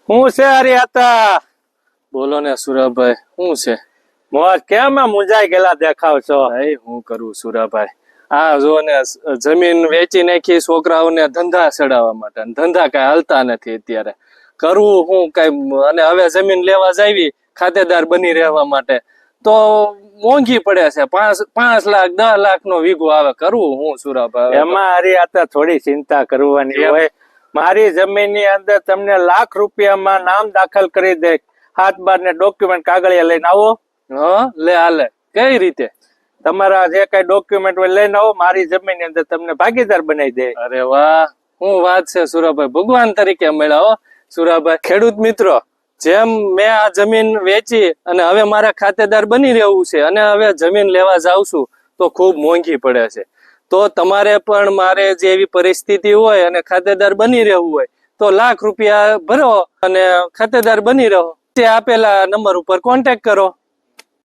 હું છે હરિયાતા? બોલો ને સુરાભાઈ, શું છે? મોજ કેમ મુંજાઈ ગયેલા દેખાવ છો? ભાઈ હું કરું સુરાભાઈ, આ જો ને જમીન વેચી નાખી છોકરાઓને ધંધા ચડાવવા માટે. ધંધા કઈ હાલતા નથી અત્યારે. કરવું હું કઈ, અને હવે જમીન લેવા જાવી ખાતેદાર બની રહેવા માટે તો મોંઘી પડે છે. 5 લાખ 10 લાખ નો વીઘો આવે. કરવું હું સુરાભાઈ? એમાં હરિયાતા થોડી ચિંતા કરવાની હોય. મારી જમીન ની અંદર તમને લાખ રૂપિયામાં નામ દાખલ કરી દે. 7-12 ને ડોક્યુમેન્ટ કાગળિયા લઈને આવો. હા લે હાલે. કઈ રીતે? તમારા જે કઈ ડોક્યુમેન્ટ હોય લઈને આવો. મારી જમીન ની અંદર તમને ભાગીદાર બનાવી દે. અરે વાહ, શું વાત છે સુરાભાઈ. ભગવાન તરીકે મળ્યા હો સુરાભાઈ. ખેડૂત મિત્રો, જેમ મેં આ જમીન વેચી અને હવે મારા ખાતેદાર બની રહેવું છે અને હવે જમીન લેવા જાઉં છું તો ખૂબ મોંઘી પડે છે. તો તમારે પણ મારે જે એવી પરિસ્થિતિ હોય અને ખાતેદાર બની રહેવું હોય તો લાખ રૂપિયા ભરો અને ખાતેદાર બની રહો. તે આપેલા નંબર ઉપર કોન્ટેક્ટ કરો.